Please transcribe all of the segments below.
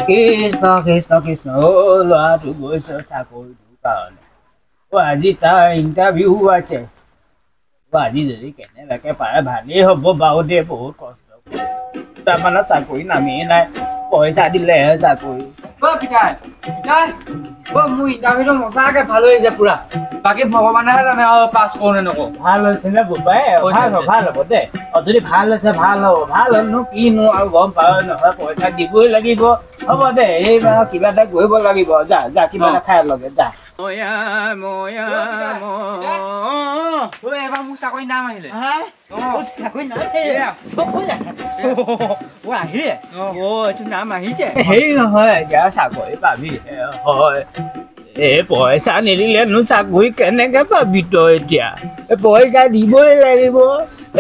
কৃষ্ণ কৃষ্ণ কৃষ্ণ ল'ৰাটো গৈছে চাকৰিটোৰ কাৰণে আজি তাৰ ইণ্টাৰভিউ আছে আজি যদি কেনেবাকে পাৰে ভালেই হ'ব বাৰু দে বহুত কষ্ট তাৰমানে চাকৰি নামেই নাই পইচা দিলেহে চাকৰি পিতাই পিতাই মোৰ ইণ্টাৰভিউটো সঁচাকে ভাল হৈছে পুৰা বাকী ভগৱানেহে জানে আৰু পাছ কৰোঁ নে নকৰোঁ ভাল হৈছে নে বোপাই ভাল হ'ব দে যদি ভাল হৈছে ভাল হ'ব ভাল হ'লনো কিনো আৰু গম পাওঁ নহয় পইচা দিবই লাগিব হ'ব দে এইবাৰ কিবা এটা কৰিব লাগিব যা যা কিবা এটা খাই লগে যা এবাৰ মোৰ চাকৰি নাম আহিলে চাকৰি নাম আহিলে এইটো নাম আহিছে হেৰি নহয় এতিয়া চাকৰি পাবি হয় এই পইচা নিদিলেনো চাকৰি কেনেকে পাবি তই এতিয়া পইচা দিবই লাগিব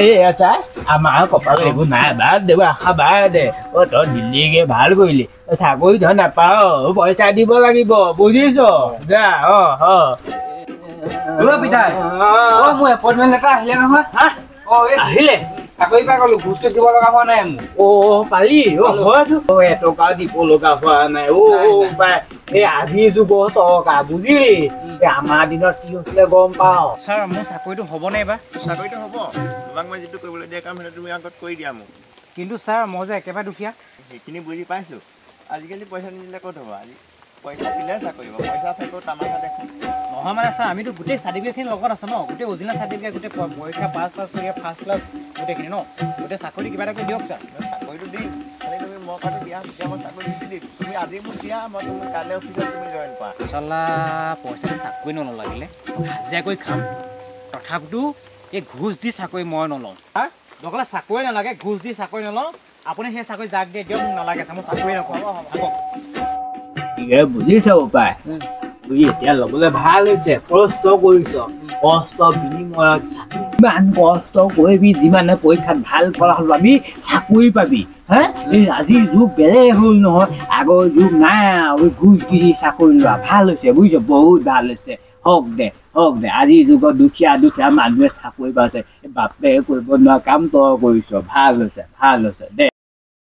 এই আছা আমাৰ কপালত এইবোৰ নাই বাদ দে আশা বাদ দে তই দিল্লীকে ভাল কৰিলি চাকৰি তই নাপাৱ পইচা দিব লাগিব বুজিছ যা পিতাই মোৰ এপইণ্টমেণ্ট লেটাৰ আহিলে নহয় আহিলে চাকৰি পাই গ'লো ঘোচটো দিব লগা হোৱা নাই মোৰ পালি হয়তো এটকা দিব লগা হোৱা নাই এই আজিৰ যুগৰ চৰকাৰ বুজিলি আমাৰ দিনত কি হৈছিলে গম পাওঁ ছাৰ মোৰ চাকৰিটো হ'বনে এইবাৰ চাকৰিটো হ'ব তোমাক মই যিটো কৰিবলৈ দিয়া কাম সেইটো তুমি আগত কৰি দিয়া মোক কিন্তু ছাৰ মই যে একেবাৰে দুখীয়া সেইখিনি বুজি পাইছোঁ আজিকালি পইচা নিদিলে ক'ত হ'ব আজি পইচা দিলে চাকৰি হ'ব পইচা থাকিব তামাচা দেখোঁ নহয় মানে ছাৰ আমিতো গোটেই চাৰ্টিফিকেটখিনি লগত আছে ন গোটেই অৰিজিনেল চাৰ্টিফিকেট গোটেই পৰীক্ষা পাছ কৰি ফাৰ্ষ্ট ক্লাছ গোটেইখিনি ন গোটেই চাকৰি কিবা এটা কৰি দিয়ক ছাৰ চাকৰিটো দিম খালি তুমি মকাটো দিয়া তেতিয়া মই চাকৰি দি দিম তুমি আজি মোক দিয়া মই তুমি কাইলৈ অফিচত তুমি জইন কৰা চলা পইচাটো চাকৰি নলাগিলে হাজিৰা কৰি খাম তথাপিতো এই ঘোচ দি চাকৰি মই নলওঁ দৰকাৰ চাকৰি নালাগে ঘোচ দি চাকৰি নলওঁ আপুনি সেই চাকৰি যাক দিয়ে দিয়ক মোক নালাগে মই চাকৰি নকৰোঁ বুজিছ উপায় এতিয়া ল'বলৈ ভাল হৈছে কষ্ট কৰিছ কষ্ট বিনিময়ত ইমান কষ্ট কৰিবি যিমানে পৰীক্ষাত ভাল ফলাফল পাবি চাকৰি পাবি হা এই আজিৰ যুগ বেলেগ হ'ল নহয় আগৰ যুগ নাই ঘোচ দি চাকৰি লোৱা ভাল হৈছে বুজিছ বহুত ভাল হৈছে হওক দে আজিৰ যুগত দুখীয়া মানুহে চাকৰি পাইছে বাপে কৰিব নোৱাৰা কাম তই কৰিছ ভাল হৈছে দে